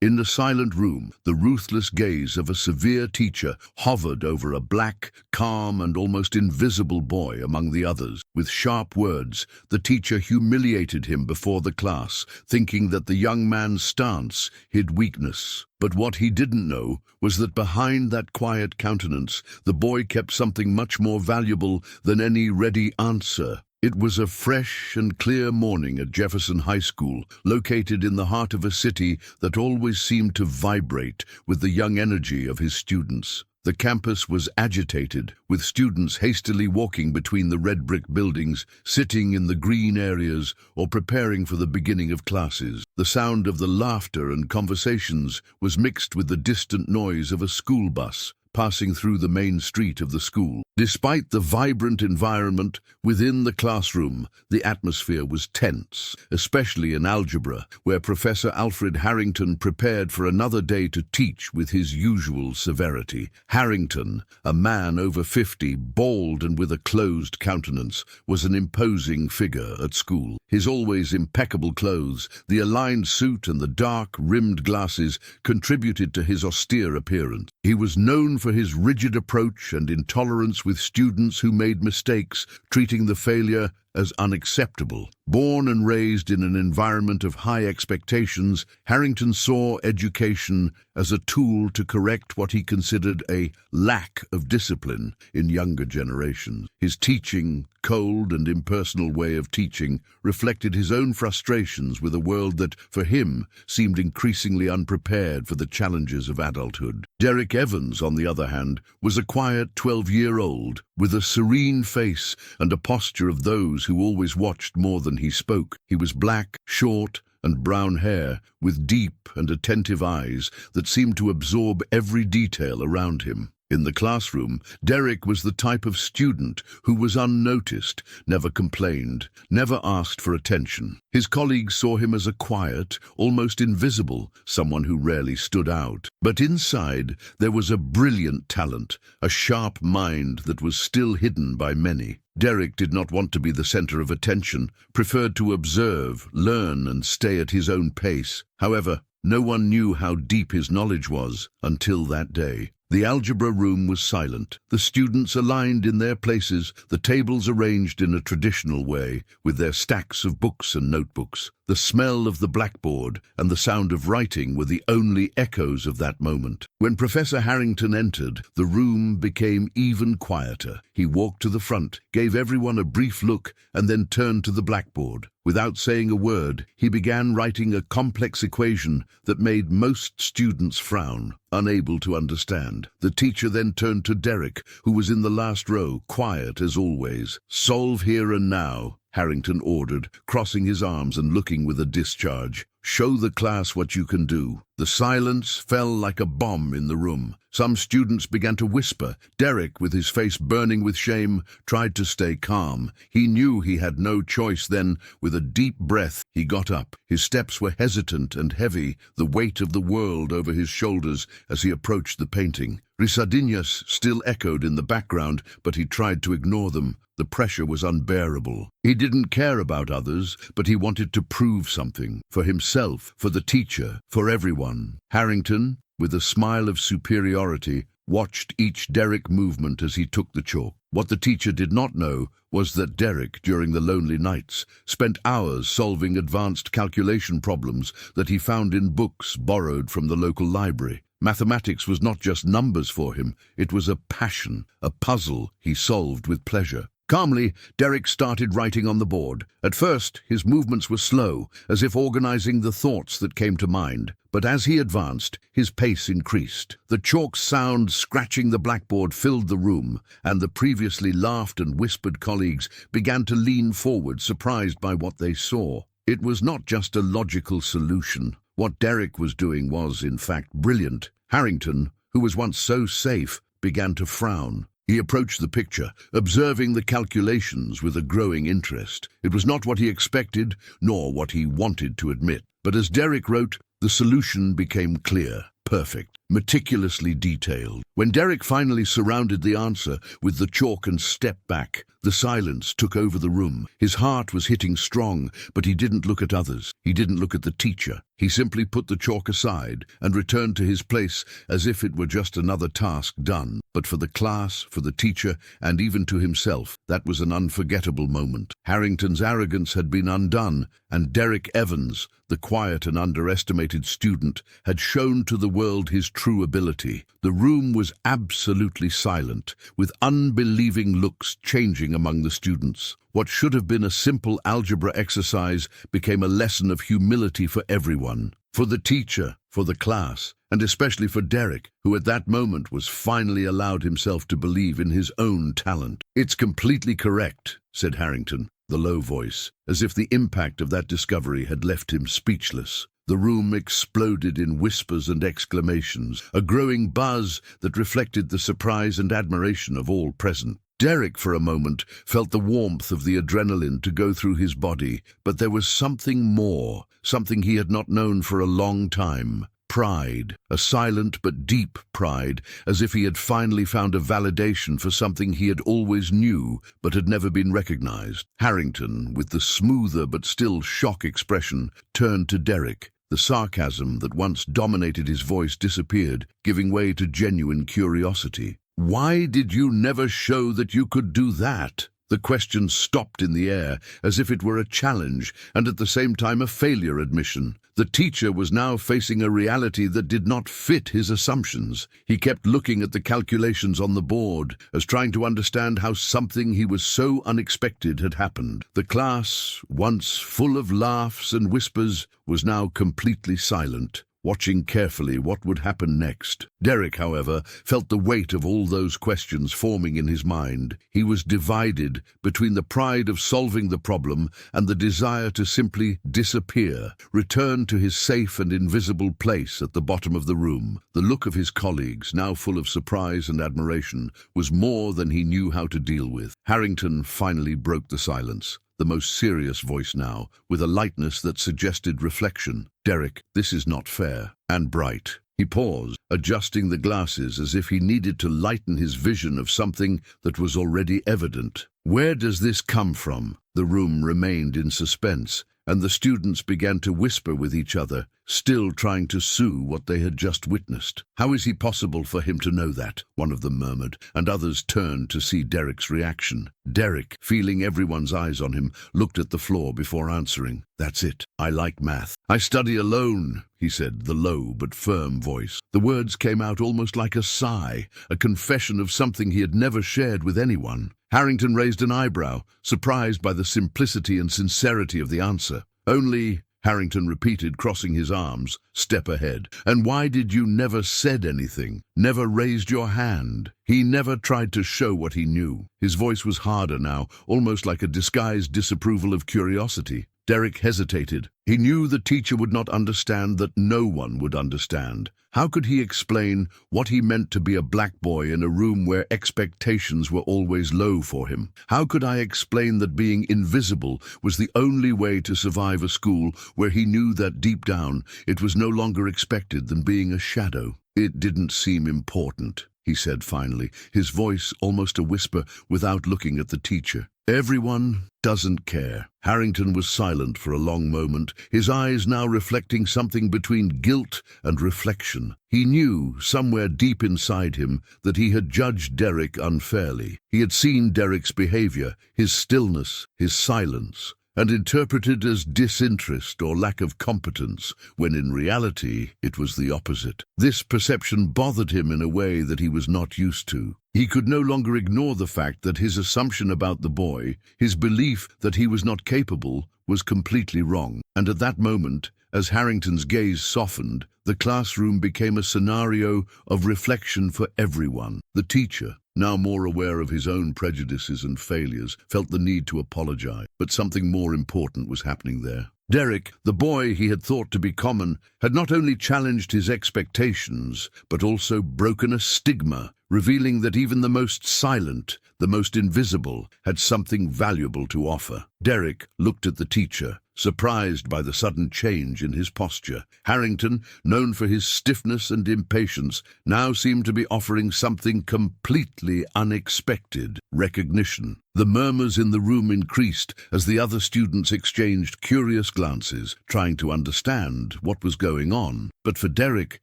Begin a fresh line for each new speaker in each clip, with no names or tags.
In the silent room, the ruthless gaze of a severe teacher hovered over a black, calm, and almost invisible boy among the others. With sharp words, the teacher humiliated him before the class, thinking that the young man's stance hid weakness. But what he didn't know was that behind that quiet countenance, the boy kept something much more valuable than any ready answer. It was a fresh and clear morning at Jefferson High School, located in the heart of a city that always seemed to vibrate with the young energy of his students. The campus was agitated, with students hastily walking between the red brick buildings, sitting in the green areas, or preparing for the beginning of classes. The sound of the laughter and conversations was mixed with the distant noise of a school bus passing through the main street of the school. Despite the vibrant environment within the classroom, the atmosphere was tense, especially in algebra, where Professor Alfred Harrington prepared for another day to teach with his usual severity. Harrington, a man over 50, bald and with a closed countenance, was an imposing figure at school. His always impeccable clothes, the aligned suit and the dark-rimmed glasses contributed to his austere appearance. He was known for his rigid approach and intolerance with students who made mistakes, treating the failure as unacceptable. Born and raised in an environment of high expectations, Harrington saw education as a tool to correct what he considered a lack of discipline in younger generations. His teaching, cold and impersonal way of teaching, reflected his own frustrations with a world that, for him, seemed increasingly unprepared for the challenges of adulthood. Derek Evans, on the other hand, was a quiet 12-year-old with a serene face and a posture of those who always watched more than he spoke. He was black, short, and brown hair, with deep and attentive eyes that seemed to absorb every detail around him. In the classroom, Derek was the type of student who was unnoticed, never complained, never asked for attention. His colleagues saw him as a quiet, almost invisible, someone who rarely stood out. But inside, there was a brilliant talent, a sharp mind that was still hidden by many. Derek did not want to be the center of attention, preferred to observe, learn, and stay at his own pace. However, no one knew how deep his knowledge was until that day. The algebra room was silent, the students aligned in their places, the tables arranged in a traditional way, with their stacks of books and notebooks. The smell of the blackboard and the sound of writing were the only echoes of that moment. When Professor Harrington entered, the room became even quieter. He walked to the front, gave everyone a brief look, and then turned to the blackboard. Without saying a word, he began writing a complex equation that made most students frown, unable to understand. The teacher then turned to Derek, who was in the last row, quiet as always. "Solve here and now," Harrington ordered, crossing his arms and looking with a discharge. "Show the class what you can do." The silence fell like a bomb in the room. Some students began to whisper. Derek, with his face burning with shame, tried to stay calm. He knew he had no choice then. With a deep breath, he got up. His steps were hesitant and heavy, the weight of the world over his shoulders as he approached the painting. Risadinas still echoed in the background, but he tried to ignore them. The pressure was unbearable. He didn't care about others, but he wanted to prove something. For himself, for the teacher, for everyone. Harrington, with a smile of superiority, watched each Derek movement as he took the chalk. What the teacher did not know was that Derek, during the lonely nights, spent hours solving advanced calculation problems that he found in books borrowed from the local library. Mathematics was not just numbers for him, it was a passion, a puzzle he solved with pleasure. Calmly, Derek started writing on the board. At first, his movements were slow, as if organizing the thoughts that came to mind. But as he advanced, his pace increased. The chalk sound scratching the blackboard filled the room, and the previously laughed and whispered colleagues began to lean forward, surprised by what they saw. It was not just a logical solution. What Derek was doing was, in fact, brilliant. Harrington, who was once so safe, began to frown. He approached the picture, observing the calculations with a growing interest. It was not what he expected, nor what he wanted to admit. But as Derek wrote, the solution became clear, perfect. meticulously detailed. When Derek finally surrounded the answer with the chalk and stepped back, the silence took over the room. His heart was hitting strong, but he didn't look at others. He didn't look at the teacher. He simply put the chalk aside and returned to his place as if it were just another task done. But for the class, for the teacher, and even to himself, that was an unforgettable moment. Harrington's arrogance had been undone, and Derek Evans, the quiet and underestimated student, had shown to the world his true ability. The room was absolutely silent, with unbelieving looks changing among the students. What should have been a simple algebra exercise became a lesson of humility for everyone. For the teacher, for the class, and especially for Derek, who at that moment was finally allowed himself to believe in his own talent. "It's completely correct," said Harrington, the low voice, as if the impact of that discovery had left him speechless. The room exploded in whispers and exclamations, a growing buzz that reflected the surprise and admiration of all present. Derek, for a moment, felt the warmth of the adrenaline to go through his body, but there was something more, something he had not known for a long time. Pride, a silent but deep pride, as if he had finally found a validation for something he had always knew but had never been recognized. Harrington, with the smoother but still shock expression, turned to Derek. The sarcasm that once dominated his voice disappeared, giving way to genuine curiosity. "Why did you never show that you could do that?" The question stopped in the air, as if it were a challenge, and at the same time a failure admission. The teacher was now facing a reality that did not fit his assumptions. He kept looking at the calculations on the board, as trying to understand how something he was so unexpected had happened. The class, once full of laughs and whispers, was now completely silent, watching carefully what would happen next. Derek, however, felt the weight of all those questions forming in his mind. He was divided between the pride of solving the problem and the desire to simply disappear, return to his safe and invisible place at the bottom of the room. The look of his colleagues, now full of surprise and admiration, was more than he knew how to deal with. Harrington finally broke the silence, the most serious voice now, with a lightness that suggested reflection. "Derek, this is not fair." And bright. He paused, adjusting the glasses as if he needed to lighten his vision of something that was already evident. "Where does this come from?" The room remained in suspense, and the students began to whisper with each other, still trying to soothe what they had just witnessed. "How is it possible for him to know that?" one of them murmured, and others turned to see Derek's reaction. Derek, feeling everyone's eyes on him, looked at the floor before answering. "That's it. I like math. I study alone," he said, the low but firm voice. The words came out almost like a sigh, a confession of something he had never shared with anyone. Harrington raised an eyebrow, surprised by the simplicity and sincerity of the answer. "Only," Harrington repeated, crossing his arms, "step ahead. And why did you never said anything, never raised your hand?" He never tried to show what he knew. His voice was harder now, almost like a disguised disapproval of curiosity. Derek hesitated. He knew the teacher would not understand, that no one would understand. How could he explain what he meant to be a black boy in a room where expectations were always low for him? How could I explain that being invisible was the only way to survive a school where he knew that deep down it was no longer expected than being a shadow? "It didn't seem important," he said finally, his voice almost a whisper, without looking at the teacher. "Everyone doesn't care." Harrington was silent for a long moment, his eyes now reflecting something between guilt and reflection. He knew, somewhere deep inside him, that he had judged Derek unfairly. He had seen Derek's behavior, his stillness, his silence, and interpreted as disinterest or lack of competence, when in reality it was the opposite. This perception bothered him in a way that he was not used to. He could no longer ignore the fact that his assumption about the boy, his belief that he was not capable, was completely wrong. And at that moment, as Harrington's gaze softened, the classroom became a scenario of reflection for everyone. The teacher, now more aware of his own prejudices and failures, felt the need to apologize. But something more important was happening there. Derek, the boy he had thought to be common, had not only challenged his expectations, but also broken a stigma, revealing that even the most silent, the most invisible, had something valuable to offer. Derek looked at the teacher, surprised by the sudden change in his posture. Harrington, known for his stiffness and impatience, now seemed to be offering something completely unexpected: recognition. The murmurs in the room increased as the other students exchanged curious glances, trying to understand what was going on. But for Derek,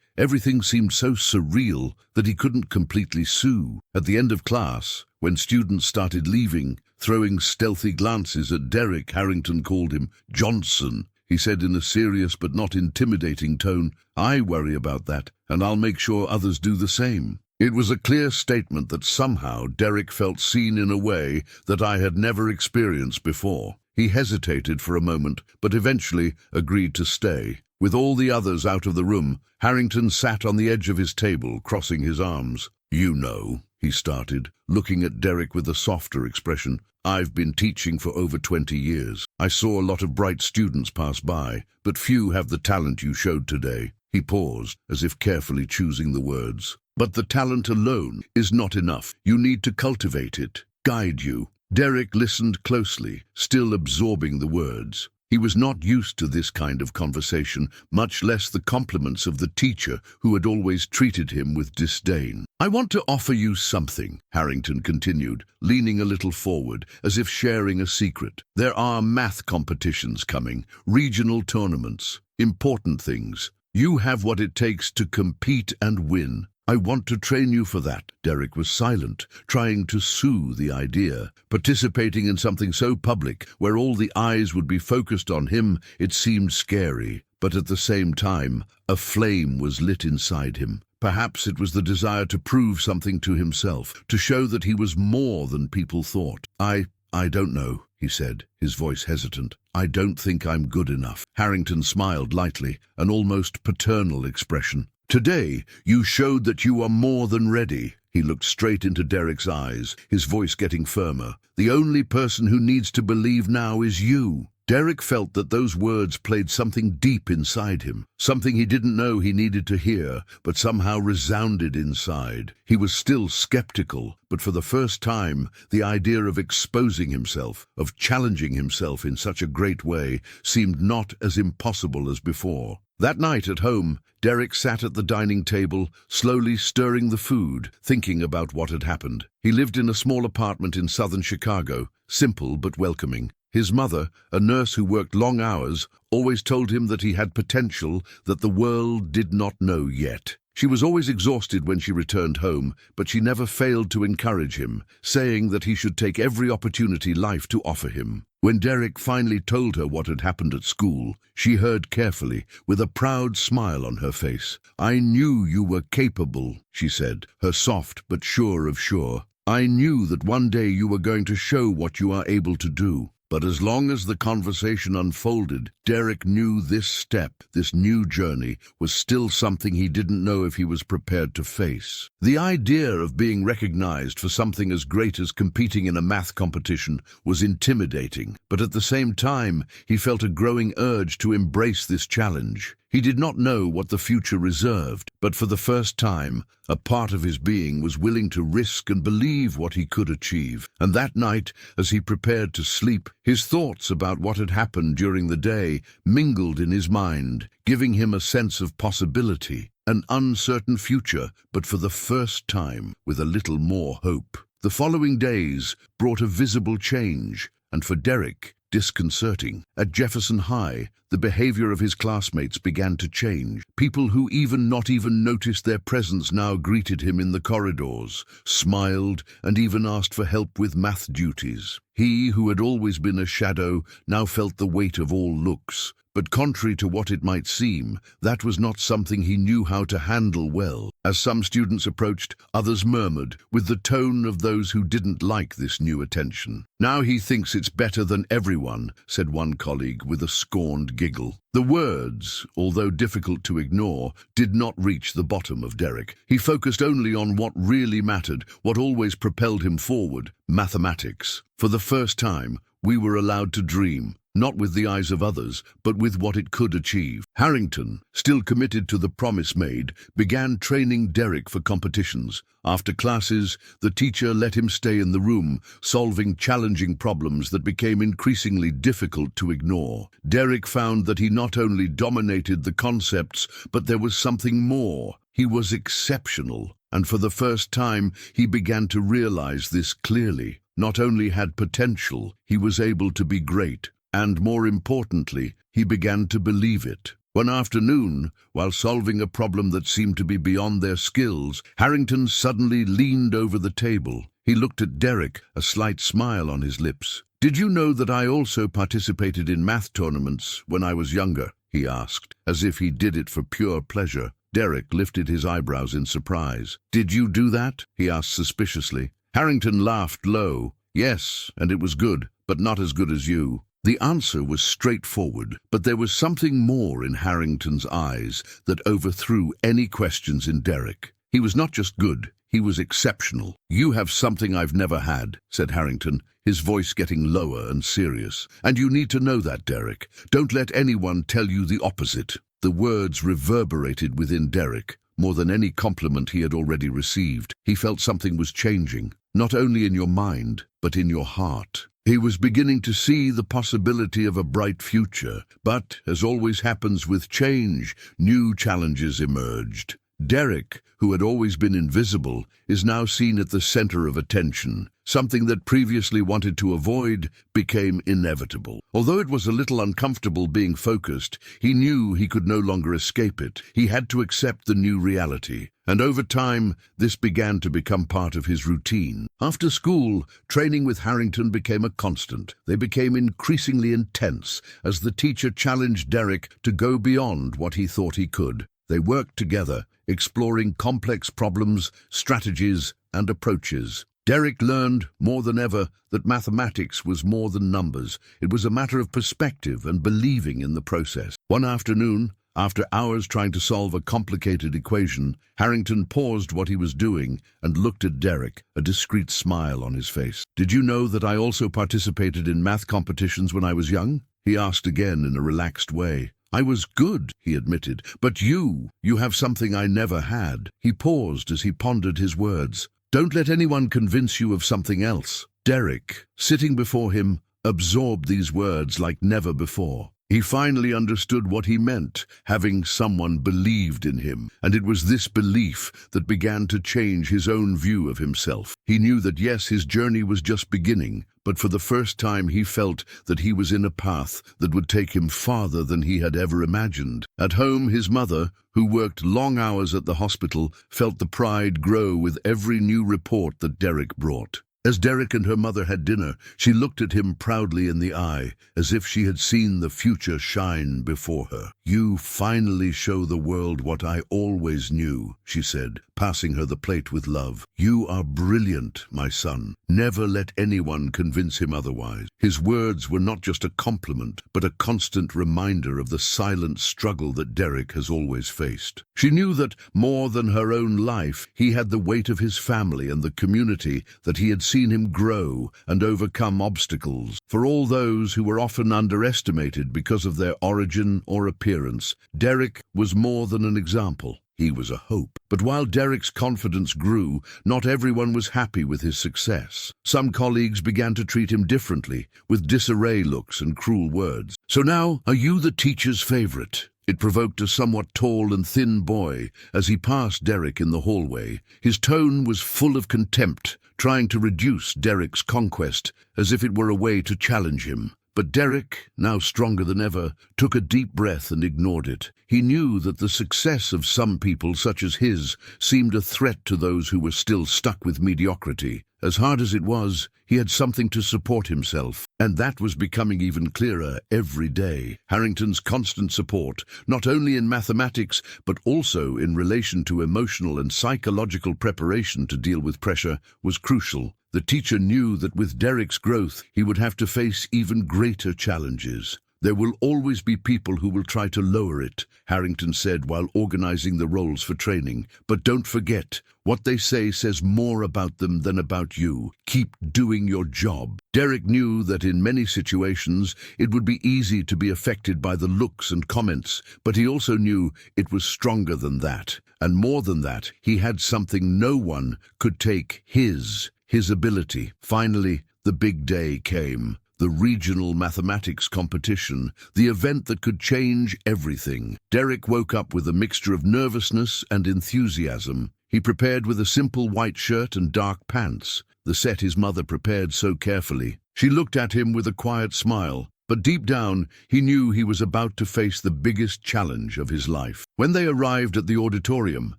everything seemed so surreal that he couldn't completely sue. At the end of class, when students started leaving, throwing stealthy glances at Derek, Harrington called him Johnson. He said in a serious but not intimidating tone, "I worry about that, and I'll make sure others do the same." It was a clear statement that somehow Derek felt seen in a way that I had never experienced before. He hesitated for a moment, but eventually agreed to stay. With all the others out of the room, Harrington sat on the edge of his table, crossing his arms. "You know," he started, looking at Derek with a softer expression, "I've been teaching for over 20 years. I saw a lot of bright students pass by, but few have the talent you showed today." He paused, as if carefully choosing the words. "But the talent alone is not enough. You need to cultivate it, guide you." Derek listened closely, still absorbing the words. He was not used to this kind of conversation, much less the compliments of the teacher who had always treated him with disdain. "I want to offer you something," Harrington continued, leaning a little forward, as if sharing a secret. "There are math competitions coming, regional tournaments, important things. You have what it takes to compete and win. I want to train you for that." Derek was silent, trying to soothe the idea. Participating in something so public, where all the eyes would be focused on him, it seemed scary. But at the same time, a flame was lit inside him. Perhaps it was the desire to prove something to himself, to show that he was more than people thought. I don't know," he said, his voice hesitant. "I don't think I'm good enough." Harrington smiled lightly, an almost paternal expression. "Today, you showed that you are more than ready." He looked straight into Derek's eyes, his voice getting firmer. "The only person who needs to believe now is you." Derek felt that those words played something deep inside him, something he didn't know he needed to hear, but somehow resounded inside. He was still skeptical, but for the first time, the idea of exposing himself, of challenging himself in such a great way, seemed not as impossible as before. That night at home, Derek sat at the dining table, slowly stirring the food, thinking about what had happened. He lived in a small apartment in southern Chicago, simple but welcoming. His mother, a nurse who worked long hours, always told him that he had potential that the world did not know yet. She was always exhausted when she returned home, but she never failed to encourage him, saying that he should take every opportunity life to offer him. When Derek finally told her what had happened at school, she heard carefully, with a proud smile on her face. "I knew you were capable," she said, her soft but sure of sure. "I knew that one day you were going to show what you are able to do." But as long as the conversation unfolded, Derek knew this step, this new journey, was still something he didn't know if he was prepared to face. The idea of being recognized for something as great as competing in a math competition was intimidating, but at the same time, he felt a growing urge to embrace this challenge. He did not know what the future reserved, but for the first time, a part of his being was willing to risk and believe what he could achieve. And that night, as he prepared to sleep, his thoughts about what had happened during the day mingled in his mind, giving him a sense of possibility, an uncertain future, but for the first time, with a little more hope. The following days brought a visible change, and for Derek, disconcerting. At Jefferson High, the behavior of his classmates began to change. People who not even noticed their presence now greeted him in the corridors, smiled, and even asked for help with math duties. He, who had always been a shadow, now felt the weight of all looks. But contrary to what it might seem, that was not something he knew how to handle well. As some students approached, others murmured, with the tone of those who didn't like this new attention. "Now he thinks it's better than everyone," said one colleague with a scorned giggle. The words, although difficult to ignore, did not reach the bottom of Derek. He focused only on what really mattered, what always propelled him forward: mathematics. For the first time, we were allowed to dream. not with the eyes of others, but with what it could achieve. Harrington, still committed to the promise made, began training Derek for competitions. After classes, the teacher let him stay in the room, solving challenging problems that became increasingly difficult to ignore. Derek found that he not only dominated the concepts, but there was something more. He was exceptional, and for the first time, he began to realize this clearly. Not only had potential, he was able to be great, and more importantly, he began to believe it. One afternoon, while solving a problem that seemed to be beyond their skills, Harrington suddenly leaned over the table. He looked at Derek, a slight smile on his lips. "Did you know that I also participated in math tournaments when I was younger?" he asked, as if he did it for pure pleasure. Derek lifted his eyebrows in surprise. "Did you do that?" he asked suspiciously. Harrington laughed low. "Yes, and it was good, but not as good as you." The answer was straightforward, but there was something more in Harrington's eyes that overthrew any questions in Derek. He was not just good, he was exceptional. "You have something I've never had," said Harrington, his voice getting lower and serious. "And you need to know that, Derek. Don't let anyone tell you the opposite." The words reverberated within Derek. More than any compliment he had already received, he felt something was changing, not only in your mind, but in your heart. He was beginning to see the possibility of a bright future, but, as always happens with change, new challenges emerged. Derek, who had always been invisible, is now seen at the center of attention. Something that previously wanted to avoid became inevitable. Although it was a little uncomfortable being focused, he knew he could no longer escape it. He had to accept the new reality. And over time, this began to become part of his routine. After school, training with Harrington became a constant. They became increasingly intense as the teacher challenged Derek to go beyond what he thought he could. They worked together, exploring complex problems, strategies, and approaches. Derek learned, more than ever, that mathematics was more than numbers. It was a matter of perspective and believing in the process. One afternoon, after hours trying to solve a complicated equation, Harrington paused what he was doing and looked at Derek, a discreet smile on his face. "Did you know that I also participated in math competitions when I was young?" he asked again in a relaxed way. "I was good," he admitted, "but you have something I never had." He paused as he pondered his words. "Don't let anyone convince you of something else." Derek, sitting before him, absorbed these words like never before. He finally understood what he meant, having someone believed in him, and it was this belief that began to change his own view of himself. He knew that yes, his journey was just beginning, but for the first time he felt that he was in a path that would take him farther than he had ever imagined. At home, his mother, who worked long hours at the hospital, felt the pride grow with every new report that Derek brought. As Derek and her mother had dinner, she looked at him proudly in the eye, as if she had seen the future shine before her. "You finally show the world what I always knew," she said, passing her the plate with love. "You are brilliant, my son. Never let anyone convince him otherwise." His words were not just a compliment, but a constant reminder of the silent struggle that Derek has always faced. She knew that, more than her own life, he had the weight of his family and the community that he had seen him grow and overcome obstacles. For all those who were often underestimated because of their origin or appearance, Derek was more than an example. He was a hope. But while Derek's confidence grew, not everyone was happy with his success. Some colleagues began to treat him differently, with disarray looks and cruel words. "So now, are you the teacher's favorite?" It provoked a somewhat tall and thin boy as he passed Derek in the hallway. His tone was full of contempt, trying to reduce Derek's conquest, as if it were a way to challenge him. But Derek, now stronger than ever, took a deep breath and ignored it. He knew that the success of some people such as his seemed a threat to those who were still stuck with mediocrity. As hard as it was, he had something to support himself, and that was becoming even clearer every day. Harrington's constant support, not only in mathematics, but also in relation to emotional and psychological preparation to deal with pressure, was crucial. The teacher knew that with Derek's growth, he would have to face even greater challenges. "There will always be people who will try to lower it," Harrington said while organizing the roles for training. "But don't forget, what they say says more about them than about you. Keep doing your job." Derek knew that in many situations it would be easy to be affected by the looks and comments, but he also knew it was stronger than that. And more than that, he had something no one could take, his ability. Finally, the big day came. The regional mathematics competition, the event that could change everything. Derek woke up with a mixture of nervousness and enthusiasm. He prepared with a simple white shirt and dark pants, the set his mother prepared so carefully. She looked at him with a quiet smile, but deep down he knew he was about to face the biggest challenge of his life. When they arrived at the auditorium,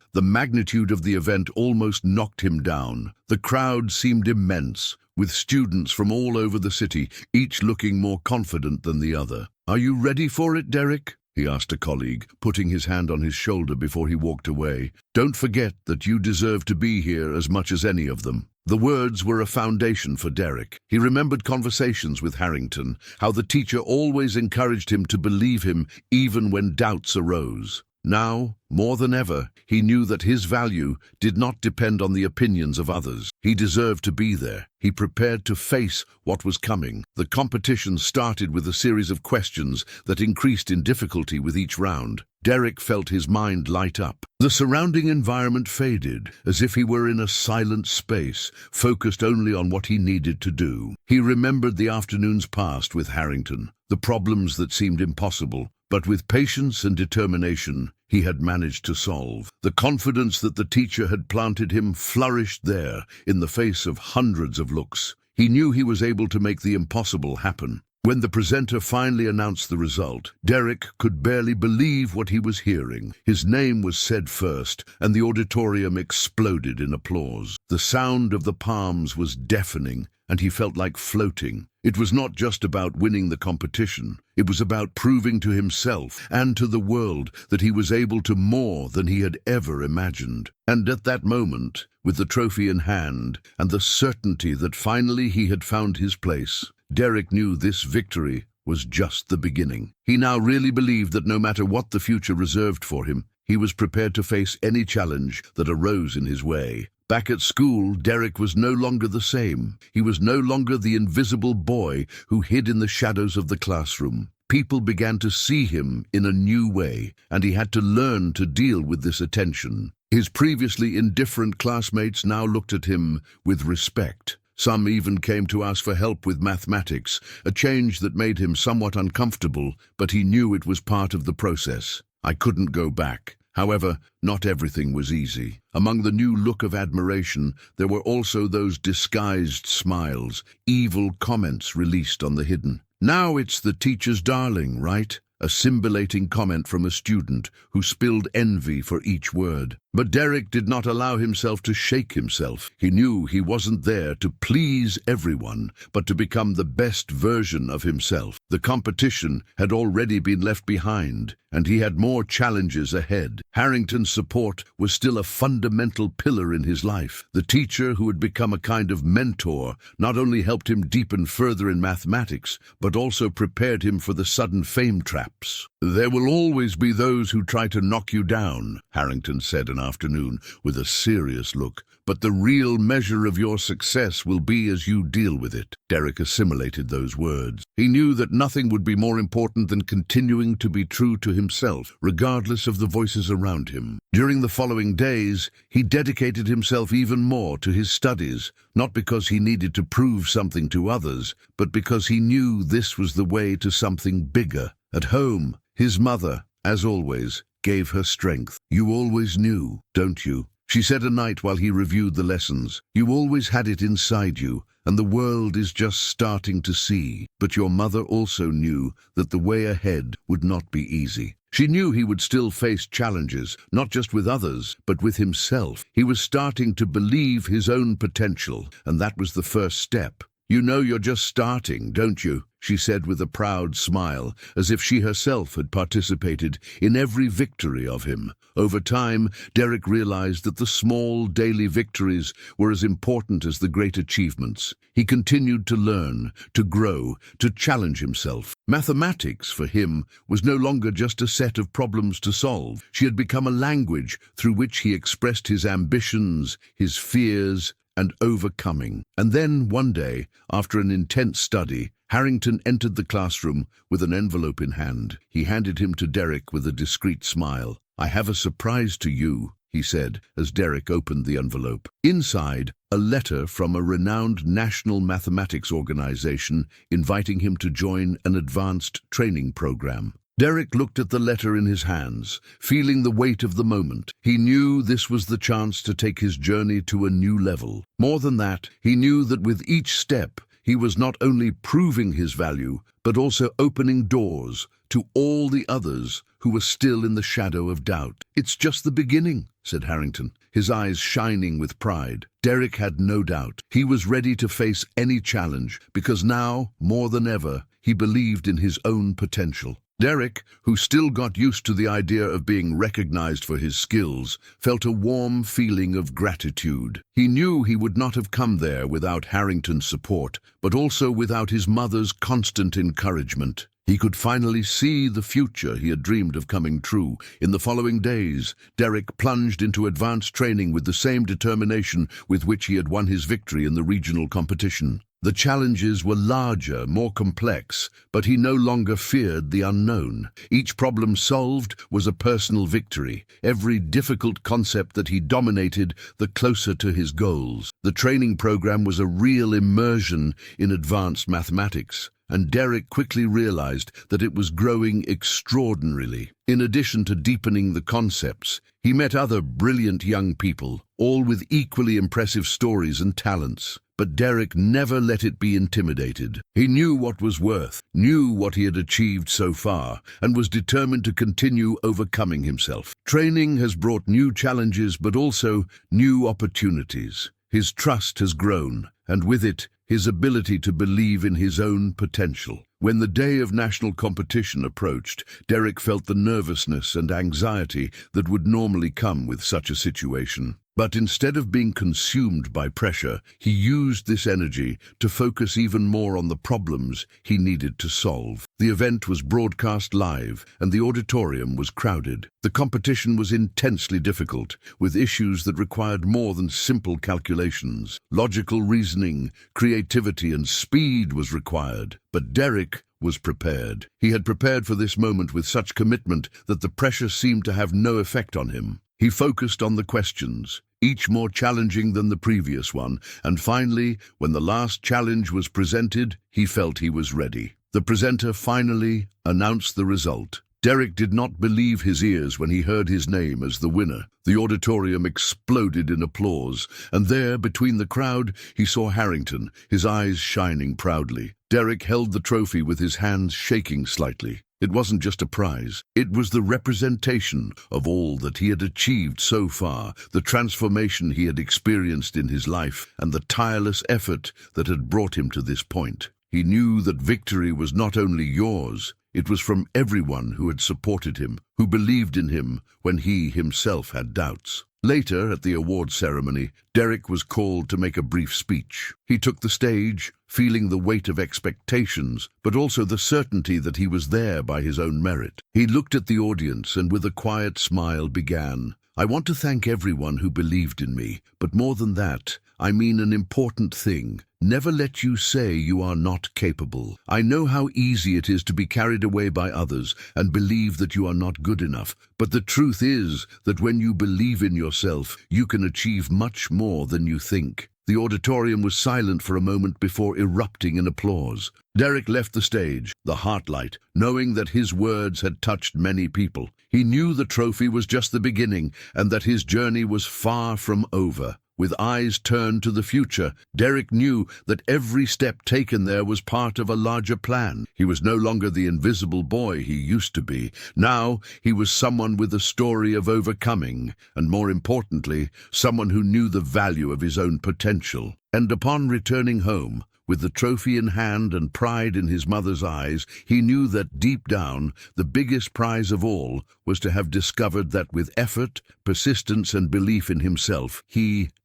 the magnitude of the event almost knocked him down. The crowd seemed immense, with students from all over the city, each looking more confident than the other. "Are you ready for it, Derek?" he asked a colleague, putting his hand on his shoulder before he walked away. "Don't forget that you deserve to be here as much as any of them." The words were a foundation for Derek. He remembered conversations with Harrington, how the teacher always encouraged him to believe him even when doubts arose. Now, more than ever, he knew that his value did not depend on the opinions of others. He deserved to be there. He prepared to face what was coming. The competition started with a series of questions that increased in difficulty with each round. Derek felt his mind light up. The surrounding environment faded, as if he were in a silent space, focused only on what he needed to do. He remembered the afternoons passed with Harrington, the problems that seemed impossible, but with patience and determination, he had managed to solve. The confidence that the teacher had planted him flourished there, in the face of hundreds of looks. He knew he was able to make the impossible happen. When the presenter finally announced the result, Derek could barely believe what he was hearing. His name was said first, and the auditorium exploded in applause. The sound of the palms was deafening, and he felt like floating. It was not just about winning the competition. It was about proving to himself and to the world that he was able to more than he had ever imagined. And at that moment, with the trophy in hand and the certainty that finally he had found his place, Derek knew this victory was just the beginning. He now really believed that no matter what the future reserved for him, he was prepared to face any challenge that arose in his way. Back at school, Derek was no longer the same. He was no longer the invisible boy who hid in the shadows of the classroom. People began to see him in a new way, and he had to learn to deal with this attention. His previously indifferent classmates now looked at him with respect. Some even came to ask for help with mathematics, a change that made him somewhat uncomfortable, but he knew it was part of the process. "I couldn't go back." However, not everything was easy. Among the new look of admiration, there were also those disguised smiles, evil comments released on the hidden. "Now it's the teacher's darling, right?" A scintillating comment from a student who spilled envy for each word. But Derek did not allow himself to shake himself. He knew he wasn't there to please everyone, but to become the best version of himself. The competition had already been left behind, and he had more challenges ahead. Harrington's support was still a fundamental pillar in his life. The teacher, who had become a kind of mentor, not only helped him deepen further in mathematics, but also prepared him for the sudden fame traps. "There will always be those who try to knock you down," Harrington said an afternoon with a serious look, "but the real measure of your success will be as you deal with it." Derek assimilated those words. He knew that nothing would be more important than continuing to be true to himself, regardless of the voices around him. During the following days, he dedicated himself even more to his studies, not because he needed to prove something to others, but because he knew this was the way to something bigger. At home, his mother, as always, gave her strength. "You always knew, don't you?" she said at night while he reviewed the lessons. "You always had it inside you, and the world is just starting to see." But your mother also knew that the way ahead would not be easy. She knew he would still face challenges, not just with others, but with himself. He was starting to believe his own potential, and that was the first step. "You know you're just starting, don't you?" she said with a proud smile, as if she herself had participated in every victory of him. Over time, Derek realized that the small daily victories were as important as the great achievements. He continued to learn, to grow, to challenge himself. Mathematics, for him, was no longer just a set of problems to solve. She had become a language through which he expressed his ambitions, his fears, and overcoming. And then, one day, after an intense study, Harrington entered the classroom with an envelope in hand. He handed him to Derek with a discreet smile. "I have a surprise to you," he said, as Derek opened the envelope. Inside, a letter from a renowned national mathematics organization inviting him to join an advanced training program. Derek looked at the letter in his hands, feeling the weight of the moment. He knew this was the chance to take his journey to a new level. More than that, he knew that with each step, he was not only proving his value, but also opening doors to all the others who were still in the shadow of doubt. "It's just the beginning," said Harrington, his eyes shining with pride. Derek had no doubt. He was ready to face any challenge, because now, more than ever, he believed in his own potential. Derek, who still got used to the idea of being recognized for his skills, felt a warm feeling of gratitude. He knew he would not have come there without Harrington's support, but also without his mother's constant encouragement. He could finally see the future he had dreamed of coming true. In the following days, Derek plunged into advanced training with the same determination with which he had won his victory in the regional competition. The challenges were larger, more complex, but he no longer feared the unknown. Each problem solved was a personal victory. Every difficult concept that he dominated, the closer to his goals. The training program was a real immersion in advanced mathematics, and Derek quickly realized that it was growing extraordinarily. In addition to deepening the concepts, he met other brilliant young people, all with equally impressive stories and talents. But Derek never let it be intimidated. He knew what was worth, knew what he had achieved so far, and was determined to continue overcoming himself. Training has brought new challenges, but also new opportunities. His trust has grown, and with it, his ability to believe in his own potential. When the day of national competition approached, Derek felt the nervousness and anxiety that would normally come with such a situation. But instead of being consumed by pressure, he used this energy to focus even more on the problems he needed to solve. The event was broadcast live, and the auditorium was crowded. The competition was intensely difficult, with issues that required more than simple calculations. Logical reasoning, creativity, and speed was required. But Derek was prepared. He had prepared for this moment with such commitment that the pressure seemed to have no effect on him. He focused on the questions, each more challenging than the previous one, and finally, when the last challenge was presented, he felt he was ready. The presenter finally announced the result. Derek did not believe his ears when he heard his name as the winner. The auditorium exploded in applause, and there, between the crowd, he saw Harrington, his eyes shining proudly. Derek held the trophy with his hands shaking slightly. It wasn't just a prize. It was the representation of all that he had achieved so far, the transformation he had experienced in his life, and the tireless effort that had brought him to this point. He knew that victory was not only yours, it was from everyone who had supported him, who believed in him when he himself had doubts. Later, at the award ceremony, Derek was called to make a brief speech. He took the stage, feeling the weight of expectations, but also the certainty that he was there by his own merit. He looked at the audience and with a quiet smile began, "I want to thank everyone who believed in me, but more than that, I mean an important thing. Never let you say you are not capable. I know how easy it is to be carried away by others and believe that you are not good enough. But the truth is that when you believe in yourself, you can achieve much more than you think." The auditorium was silent for a moment before erupting in applause. Derek left the stage, the heart light, knowing that his words had touched many people. He knew the trophy was just the beginning and that his journey was far from over. With eyes turned to the future, Derek knew that every step taken there was part of a larger plan. He was no longer the invisible boy he used to be. Now he was someone with a story of overcoming, and more importantly, someone who knew the value of his own potential. And upon returning home, with the trophy in hand and pride in his mother's eyes, he knew that deep down, the biggest prize of all was to have discovered that with effort, persistence, and belief in himself,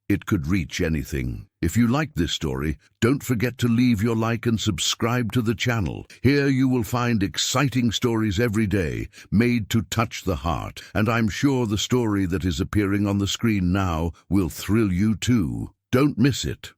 it could reach anything. If you liked this story, don't forget to leave your like and subscribe to the channel. Here you will find exciting stories every day, made to touch the heart. And I'm sure the story that is appearing on the screen now will thrill you too. Don't miss it.